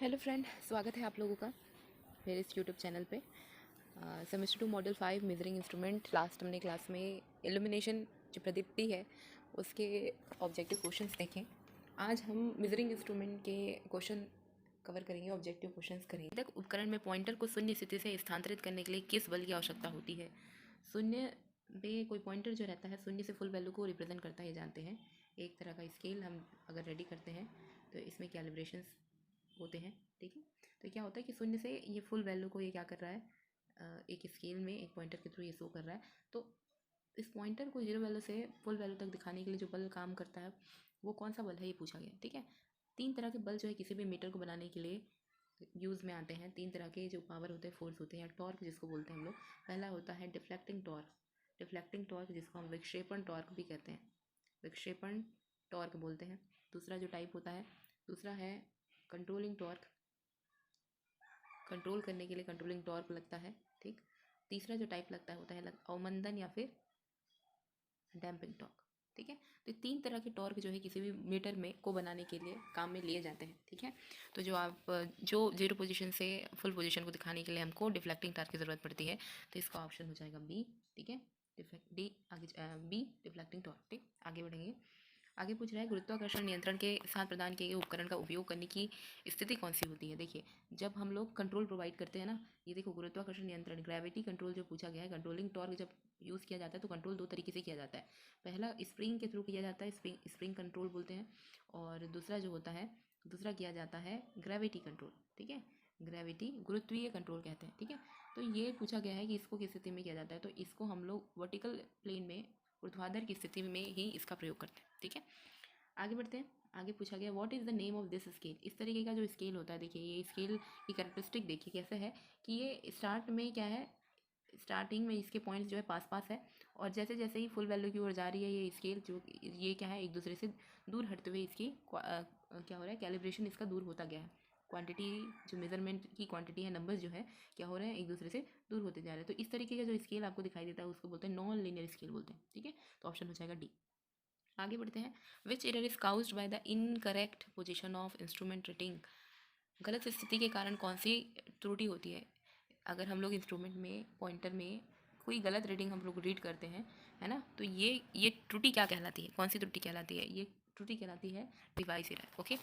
Hello friend, स्वागत है आप लोगों का मेरे इस यूट्यूब चैनल पे। Semester 2 module 5 measuring instrument last हमने क्लास में इल्यूमिनेशन जो प्रदीप्ति है उसके ऑब्जेक्टिव क्वेश्चंस देखें। आज हम मेजरिंग इंस्ट्रूमेंट के क्वेश्चन कवर करेंगे, ऑब्जेक्टिव क्वेश्चंस करेंगे। तक उपकरण में पॉइंटर को शून्य स्थिति से स्थानांतरित करने के लिए किस बल की आवश्यकता होती है? शून्य पे कोई पॉइंटर जो रहता है शून्य से फुल वैल्यू को रिप्रेजेंट करता है, जानते हैं। एक तरह का स्केल हम अगर रेडी करते हैं तो इसमें कैलिब्रेशंस होते हैं, ठीक है। तो क्या होता है कि शून्य से ये फुल वैल्यू को ये क्या कर रहा है, एक स्केल में एक पॉइंटर के थ्रू ये शो कर रहा है। तो इस पॉइंटर को जीरो वैल्यू से फुल वैल्यू तक दिखाने के लिए जो बल काम करता है वो कौन सा बल है, ये पूछा गया, ठीक है। 3 तरह के बल जो है किसी भी मीटर को बनाने के लिए यूज़ में आते हैं। 3 तरह के जो पावर होते हैं, फोर्स होते हैं, या टॉर्क जिसको बोलते हैं हम लोग। पहला होता है डिफ्लेक्टिंग टॉर्क जिसको हम विक्षेपण टॉर्क भी कहते हैं, विक्षेपण टॉर्क बोलते हैं। दूसरा जो टाइप होता है, दूसरा है कंट्रोलिंग टॉर्क, कंट्रोल करने के लिए कंट्रोलिंग टॉर्क लगता है, ठीक। तीसरा जो टाइप लगता है होता है अवमंदन या फिर डैम्पिंग टॉर्क, ठीक है। तो 3 तरह के टॉर्क जो है किसी भी मीटर में को बनाने के लिए काम में लिए जाते हैं, ठीक है। तो जो जीरो पोजीशन से फुल पोजीशन को दिखाने के लिए हमको डिफ्लेक्टिंग टॉर्क की ज़रूरत पड़ती है, तो इसका ऑप्शन हो जाएगा बी, ठीक है। डी आगे बी डिफ्लेक्टिंग टॉर्क, ठीक। आगे बढ़ेंगे। आगे पूछ रहा है गुरुत्वाकर्षण नियंत्रण के साथ प्रदान किए गए उपकरण का उपयोग करने की स्थिति कौन सी होती है? देखिए, जब हम लोग कंट्रोल प्रोवाइड करते हैं ना, ये देखो गुरुत्वाकर्षण नियंत्रण, ग्रेविटी कंट्रोल जो पूछा गया है, कंट्रोलिंग टॉर्क जब यूज़ किया जाता है तो कंट्रोल 2 तरीके से किया जाता है। पहला स्प्रिंग के थ्रू किया जाता है, स्प्रिंग कंट्रोल बोलते हैं। और दूसरा जो होता है, दूसरा किया जाता है ग्रेविटी कंट्रोल, ठीक है। ग्रेविटी गुरुत्वीय कंट्रोल कहते हैं, ठीक है। तो ये पूछा गया है कि इसको किस स्थिति में किया जाता है, तो इसको हम लोग वर्टिकल प्लेन में ऊर्ध्वाधर की स्थिति में ही इसका प्रयोग करते हैं, ठीक है। आगे बढ़ते हैं। आगे पूछा गया what is the name of this scale. इस तरीके का जो स्केल होता है, देखिए ये स्केल की कैरेक्टरिस्टिक देखिए कैसे है कि ये स्टार्ट में क्या है, स्टार्टिंग में इसके पॉइंट्स जो है पास पास है, और जैसे जैसे ही फुल वैल्यू की ओर जा रही है ये स्केल जो ये क्या है, एक दूसरे से दूर हटते हुए इसकी क्या हो रहा है, कैलिब्रेशन इसका दूर होता गया है। क्वांटिटी जो मेजरमेंट की क्वांटिटी है, नंबर्स जो है क्या हो रहे हैं, एक दूसरे से दूर होते जा रहे हैं। तो इस तरीके का जो स्केल आपको दिखाई देता है उसको बोलते हैं नॉन लीनियर स्केल बोलते हैं, ठीक है। तो ऑप्शन हो जाएगा डी। आगे बढ़ते हैं। Which error is caused by the incorrect position of instrument reading. गलत स्थिति के कारण कौन सी त्रुटि होती है? अगर हम लोग इंस्ट्रूमेंट में पॉइंटर में कोई गलत रीडिंग हम लोग रीड करते हैं, है ना, तो ये त्रुटि क्या कहलाती है, कौन सी त्रुटि कहलाती है? ये त्रुटि कहलाती है डिवाइस एरर, ओके।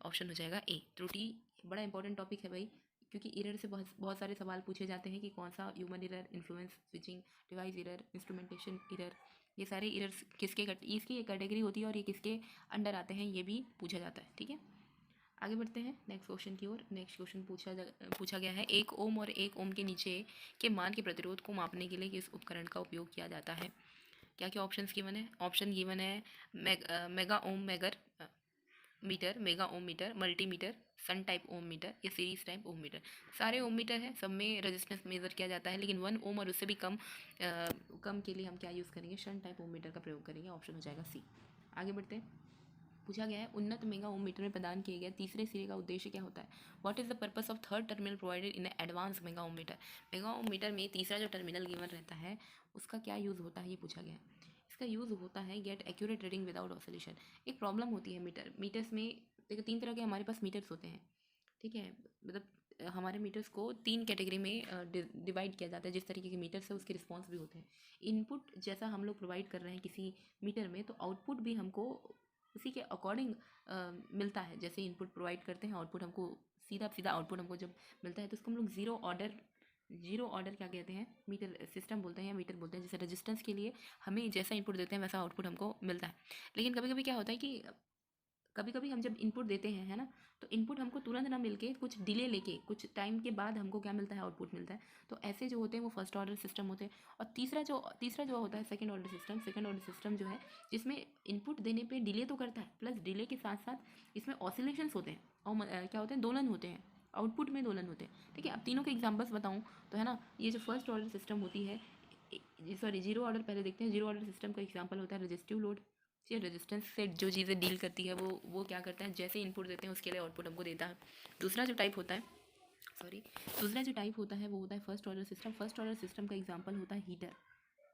ऑप्शन हो जाएगा ए। त्रुटि बड़ा इंपॉर्टेंट टॉपिक है भाई, क्योंकि एरर से बहुत बहुत सारे सवाल पूछे जाते हैं कि कौन सा human error, influence switching, device error, instrumentation error, ये सारे एरर्स किसके इसकी एक कैटेगरी होती है और ये किसके अंडर आते हैं, ये भी पूछा जाता है, ठीक है। आगे बढ़ते हैं नेक्स्ट क्वेश्चन की ओर। नेक्स्ट क्वेश्चन पूछा गया है 1 ओम और 1 ओम के नीचे के मान के प्रतिरोध को मापने के लिए किस उपकरण का उपयोग किया जाता है? क्या क्या ऑप्शंस गिवन है? ऑप्शन गिवन है mega ohm meter, mega ohm meter, multimeter, shunt type ohm meter या सीरीज टाइप ओम मीटर। सारे ओम मीटर हैं, सब में रेजिस्टेंस मेजर किया जाता है, लेकिन 1 ओम और उससे भी कम के लिए हम क्या यूज़ करेंगे, शन टाइप ओम मीटर का प्रयोग करेंगे। ऑप्शन हो जाएगा सी। आगे बढ़ते हैं। पूछा गया है उन्नत मेगा ओम मीटर में प्रदान किए गए तीसरे सिरे का उद्देश्य क्या होता है? What is the purpose of third terminal provided in advance mega ohm meter. Mega ohm meter में तीसरा जो टर्मिनल गिवन रहता है उसका क्या यूज़ होता है, ये पूछा गया है। इसका यूज़ होता है get accurate reading without oscillation. एक प्रॉब्लम होती है मीटर्स में, देखो 3 तरह के हमारे पास मीटर्स होते हैं, ठीक है। मतलब हमारे मीटर्स को 3 कैटेगरी में डिवाइड किया जाता है। जिस तरीके के मीटर्स है उसके रिस्पॉन्स भी होते हैं। इनपुट जैसा हम लोग प्रोवाइड कर रहे हैं किसी मीटर में, तो आउटपुट भी हमको उसी के अकॉर्डिंग मिलता है। जैसे इनपुट प्रोवाइड करते हैं, आउटपुट हमको सीधा सीधा आउटपुट हमको जब मिलता है तो उसको हम लोग जीरो ऑर्डर क्या कहते हैं, मीटर सिस्टम बोलते हैं या मीटर बोलते हैं। जैसे रेजिस्टेंस के लिए हमें जैसा इनपुट देते हैं वैसा आउटपुट हमको मिलता है। लेकिन कभी कभी क्या होता है कि कभी कभी हम जब इनपुट देते हैं, है ना, तो इनपुट हमको तुरंत ना मिलके कुछ डिले लेके कुछ टाइम के बाद हमको क्या मिलता है, आउटपुट मिलता है। तो ऐसे जो होते हैं वो फर्स्ट ऑर्डर सिस्टम होते हैं। और तीसरा जो होता है सेकंड ऑर्डर सिस्टम जो है, जिसमें इनपुट देने पे डिले तो करता है, प्लस डिले के साथ साथ इसमें ऑसिलेशंस होते हैं और क्या होते हैं, दोलन होते हैं, आउटपुट में दोलन होते हैं, ठीक है। अब तीनों के एग्जाम्पल्स बताऊँ तो, है ना, ये जो फर्स्ट ऑर्डर सिस्टम होती है, सॉरी जीरो ऑर्डर पहले देखते हैं। जीरो ऑर्डर सिस्टम का एग्जाम्पल होता है रेजिस्टिव लोड। ये रेजिस्टेंस से जो चीज़ें डील करती है वो क्या करता है, जैसे इनपुट देते हैं उसके लिए आउटपुट हमको देता है। दूसरा जो टाइप होता है सॉरी दूसरा जो टाइप होता है वो होता है first order system. First order system का एग्जांपल होता है हीटर,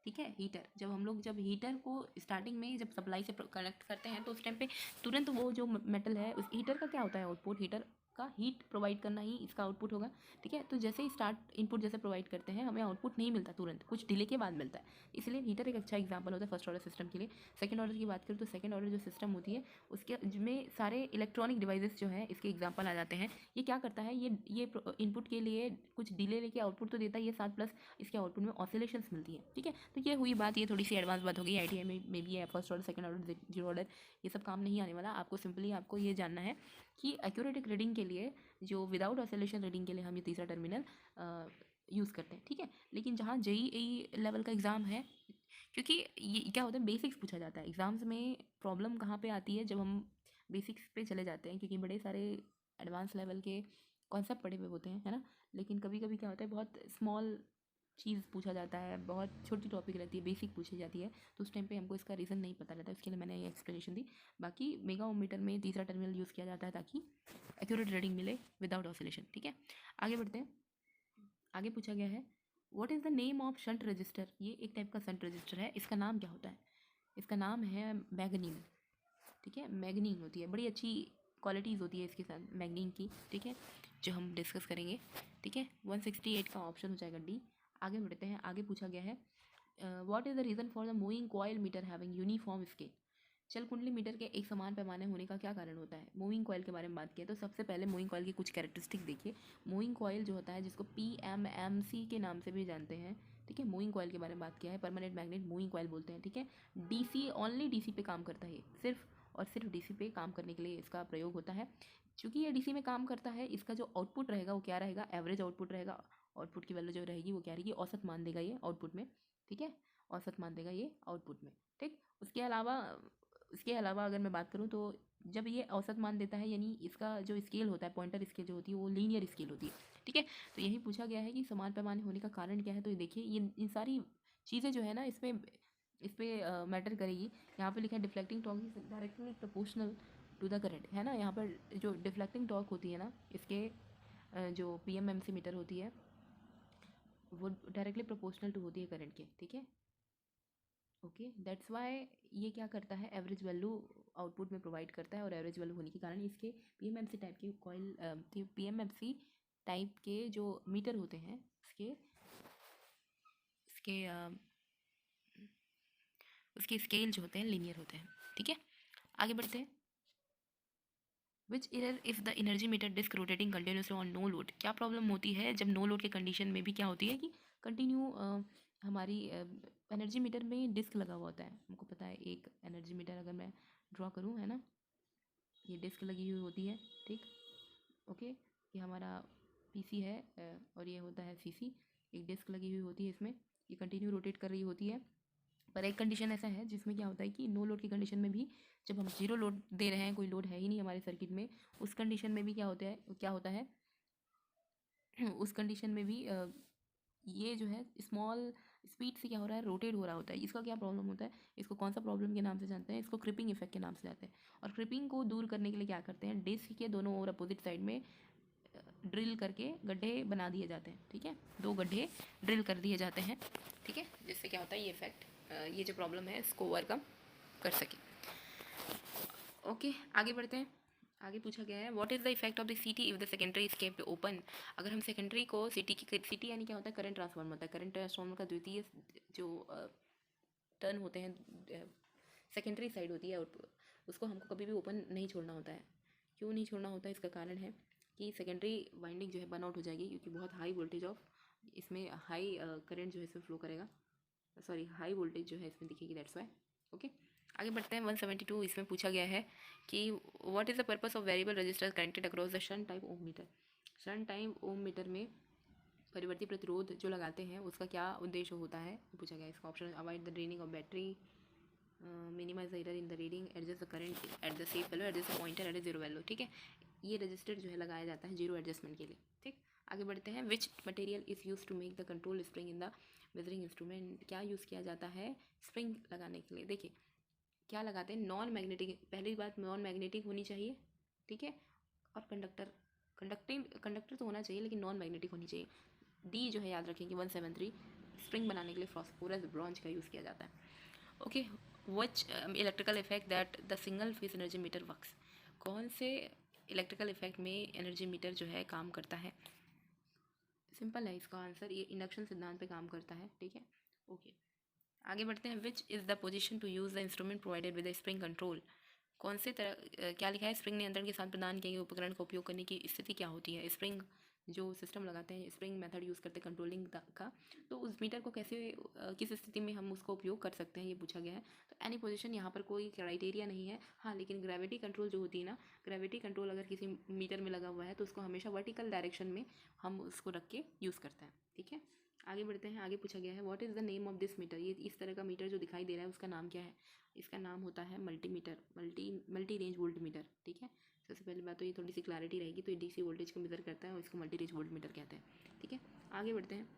ठीक है। हीटर जब हीटर को स्टार्टिंग में जब सप्लाई से कनेक्ट करते हैं तो उस टाइम पे तुरंत वो जो मेटल है, उस हीटर का क्या होता है आउटपुट, हीटर का हीट प्रोवाइड करना ही इसका आउटपुट होगा, ठीक है। तो जैसे ही स्टार्ट इनपुट जैसे प्रोवाइड करते हैं हमें आउटपुट नहीं मिलता तुरंत, कुछ डिले के बाद मिलता है, इसलिए हीटर एक अच्छा एग्जांपल होता है फर्स्ट ऑर्डर सिस्टम के लिए। सेकंड ऑर्डर की बात करूँ तो सेकंड ऑर्डर जो सिस्टम होती है उसके में सारे इलेक्ट्रॉनिक डिवाइसेस जो है इसके एग्जाम्पल आ जाते हैं। ये क्या करता है, ये इनपुट के लिए कुछ डिले लेके आउटपुट तो देता है ये साथ, प्लस इसके आउटपुट में ऑसिलेशंस मिलती है, ठीक है। तो ये हुई बात, ये थोड़ी सी एडवांस बात होगी, आईटीआई में भी है first order second order zero order, ये सब काम नहीं आने वाला आपको। सिंपली आपको ये जानना है कि एक्यूरेट रीडिंग के लिए जो विदाउट ऑसिलेशन रीडिंग के लिए हम ये तीसरा टर्मिनल यूज़ करते हैं, ठीक है। लेकिन जहाँ जेईई लेवल का एग्ज़ाम है, क्योंकि ये क्या होता है बेसिक्स पूछा जाता है एग्ज़ाम्स में, प्रॉब्लम कहाँ पे आती है जब हम बेसिक्स पे चले जाते हैं, क्योंकि बड़े सारे एडवांस लेवल के कॉन्सेप्ट पढ़े हुए होते हैं, है ना। लेकिन कभी कभी क्या होता है बहुत स्मॉल चीज़ पूछा जाता है, बहुत छोटी टॉपिक रहती है, बेसिक पूछी जाती है, तो उस टाइम पे हमको इसका रीज़न नहीं पता रहता, उसके लिए मैंने ये एक्सप्लेनेशन दी। बाकी मेगा ओम मीटर में तीसरा टर्मिनल यूज़ किया जाता है ताकि एक्यूरेट रीडिंग मिले विदाउट ऑसिलेशन, ठीक है। आगे बढ़ते हैं। आगे पूछा गया है what is the name of shunt resistor. ये एक टाइप का शंट रजिस्टर है, इसका नाम क्या होता है, इसका नाम है मैग्नीन, ठीक है। मैग्नीन होती है, बड़ी अच्छी क्वालिटीज़ होती है इसके साथ मैग्नीन की, ठीक है, जो हम डिस्कस करेंगे, ठीक है। 168 का ऑप्शन हो जाएगा डी। आगे बढ़ते हैं। आगे पूछा गया है what is the reason for the moving coil meter having uniform scale. चल कुंडली मीटर के एक समान पैमाने होने का क्या कारण होता है। मूविंग कॉयल के बारे में बात किया तो सबसे पहले मूविंग कॉयल की कुछ कैरेक्टरिस्टिक देखिए। मूविंग कॉयल जो होता है जिसको PMMC के नाम से भी जानते हैं, ठीक है, मूविंग कॉयल के बारे में बात किया है, परमानेंट मैग्नेट मूविंग कॉयल बोलते हैं, ठीक है। डीसी ओनली डीसी पे काम करता है, सिर्फ और सिर्फ डीसी पे काम करने के लिए इसका प्रयोग होता है। चूँकि ये डीसी में काम करता है, इसका जो आउटपुट रहेगा वो क्या रहेगा, एवरेज आउटपुट रहेगा। आउटपुट की वैल्यू जो रहेगी वो क्या रहेगी, औसत मान देगा ये आउटपुट में, ठीक है, औसत मान देगा ये आउटपुट में, ठीक। इसके अलावा अगर मैं बात करूँ तो जब ये औसत मान देता है यानी इसका जो स्केल होता है, पॉइंटर स्केल जो होती है वो लीनियर स्केल होती है, ठीक है। तो यही पूछा गया है कि समान पैमाने होने का कारण क्या है। तो ये देखिए ये इन सारी चीज़ें जो है ना इस पर मैटर करेगी। यहाँ पे लिखा है deflecting torque is directly proportional to the current, है ना। यहाँ पर जो डिफ्लेक्टिंग टॉर्क होती है ना इसके जो PMMC मीटर होती है वो डायरेक्टली प्रोपोर्शनल टू होती है करंट के, ठीक है। ओके, दैट्स वाई ये क्या करता है, एवरेज वैल्यू आउटपुट में प्रोवाइड करता है, और एवरेज वैल्यू होने के कारण इसके PMMC टाइप के कॉइल PMMC टाइप के जो मीटर होते हैं इसके इसके उसके स्केल जो होते हैं लीनियर होते हैं, ठीक है। आगे बढ़ते हैं। Which error if the energy meter disc rotating continuously on no load. क्या प्रॉब्लम होती है जब नो लोड के कंडीशन में भी क्या होती है कि कंटिन्यू हमारी एनर्जी मीटर में डिस्क लगा हुआ होता है। हमको पता है एक एनर्जी मीटर अगर मैं ड्रॉ करूँ, है ना, ये डिस्क लगी हुई होती है, ठीक, ओके। ये हमारा PC है और ये होता है CC, एक डिस्क लगी हुई होती है इसमें, ये कंटिन्यू रोटेट कर रही होती है। पर एक कंडीशन ऐसा है जिसमें क्या होता है कि नो लोड की कंडीशन में भी जब हम जीरो लोड दे रहे हैं, कोई लोड है ही नहीं हमारे सर्किट में, उस कंडीशन में भी क्या होता है उस कंडीशन में भी ये जो है स्मॉल स्पीड से क्या हो रहा है, रोटेट हो रहा होता है। इसका क्या प्रॉब्लम होता है, इसको कौन सा प्रॉब्लम के नाम से जानते हैं, इसको क्रिपिंग इफेक्ट के नाम से जानते हैं। और क्रिपिंग को दूर करने के लिए क्या करते हैं, डिस्क के दोनों ओर अपोजिट साइड में ड्रिल करके गड्ढे बना दिए जाते हैं, ठीक है, 2 गड्ढे ड्रिल कर दिए जाते हैं, ठीक है, जिससे क्या होता है ये इफेक्ट, ये जो प्रॉब्लम है इसको ओवरकम कर सके। ओके, आगे बढ़ते हैं। आगे पूछा गया है what is the effect of the CT if the secondary is kept open. अगर हम सेकेंडरी को CT यानी क्या होता है, करंट ट्रांसफार्मर होता है, करंट ट्रांसफार्मर का द्वितीय जो टर्न होते हैं, सेकेंडरी साइड होती है, और उसको हमको कभी भी ओपन नहीं छोड़ना होता है। क्यों नहीं छोड़ना होता है, इसका कारण है कि सेकेंडरी वाइंडिंग जो है बर्न आउट हो जाएगी, क्योंकि बहुत हाई वोल्टेज ऑफ इसमें हाई करंट जो है इसमें फ्लो करेगा, सॉरी हाई वोल्टेज जो है इसमें दिखेगी, दैट्स वाई। ओके, आगे बढ़ते हैं। 172 इसमें पूछा गया है कि what is the purpose of variable resistor connected across the shunt type ohm meter. Shunt type ohm meter में परिवर्ती प्रतिरोध जो लगाते हैं उसका क्या उद्देश्य होता है, पूछा गया। इसका option avoid the draining of battery, minimize the error in the reading, adjust the current at the safe value, adjust the pointer at the zero value, ठीक है। ये रजिस्टर जो है लगाया जाता है जीरो एडजस्टमेंट के लिए, ठीक। आगे बढ़ते हैं। Which material is use to make the control spring in the measuring instrument. क्या यूज़ किया जाता है स्प्रिंग लगाने के लिए। देखिए क्या लगाते हैं, नॉन मैग्नेटिक, पहली बात नॉन मैग्नेटिक होनी चाहिए, ठीक है, और कंडक्टर तो होना चाहिए लेकिन नॉन मैग्नेटिक होनी चाहिए। डी जो है याद रखेंगे 173 स्प्रिंग बनाने के लिए फॉस्फोरस ब्रॉन्ज का यूज़ किया जाता है। Okay, which electrical effect that the single phase energy meter works. कौन से इलेक्ट्रिकल इफेक्ट में एनर्जी मीटर जो है काम करता है। सिंपल है इसका आंसर, ये इंडक्शन सिद्धांत पे काम करता है, ठीक है। ओके, आगे बढ़ते हैं। Which is the position to use the instrument provided with the spring control. कौन से तरह क्या लिखा है, स्प्रिंग नियंत्रण के साथ प्रदान किए गए उपकरण का उपयोग करने की स्थिति क्या होती है। स्प्रिंग जो सिस्टम लगाते हैं, स्प्रिंग मेथड यूज़ करते हैं कंट्रोलिंग का, तो उस मीटर को कैसे किस स्थिति में हम उसका उपयोग कर सकते हैं, ये पूछा गया है। तो एनी पोजीशन यहाँ पर कोई क्राइटेरिया नहीं है। हाँ, लेकिन ग्रेविटी कंट्रोल जो होती है ना, ग्रेविटी कंट्रोल अगर किसी मीटर में लगा हुआ है तो उसको हमेशा वर्टिकल डायरेक्शन में हम उसको रख के यूज़ करते हैं, ठीक है। आगे बढ़ते हैं। आगे पूछा गया है what is the name of this meter. ये इस तरह का मीटर जो दिखाई दे रहा है उसका नाम क्या है। इसका नाम होता है multimeter, multi range volt meter, ठीक है। सबसे पहली बात तो ये थोड़ी सी क्लैरिटी रहेगी, तो ये डीसी वोल्टेज को मेजर करता है और इसको मल्टी रेंज वोल्ट मीटर कहते हैं, ठीक है। आगे बढ़ते हैं।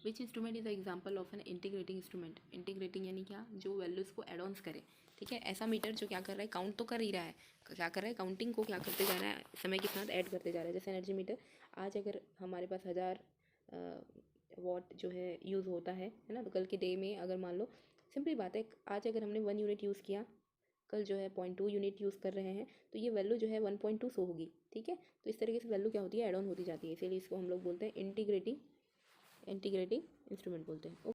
Which instrument is the example of an integrating instrument. Integrating यानी क्या, जो वैल्यूज़ को एड ऑन्स करे, ठीक है। ऐसा मीटर जो क्या कर रहा है, काउंट तो कर ही रहा है, क्या कर रहा है, काउंटिंग को क्या करते जा रहा है, समय के साथ ऐड करते जा रहा है। जैसे एनर्जी मीटर, आज अगर हमारे पास 1000 वॉट जो है यूज़ होता है ना, तो कल के डे में अगर मान लो, सिंपली बात है, आज अगर हमने 1 यूनिट यूज़ किया, कल जो है 0.2 यूनिट यूज़ कर रहे हैं, तो ये वैल्यू जो है 1.2 शो होगी, ठीक है। तो इस तरीके से वैल्यू क्या होती है, एड ऑन होती जाती है, इसीलिए इसको हम लोग बोलते हैं इंटीग्रेटिंग इंस्ट्रूमेंट बोलते हैं।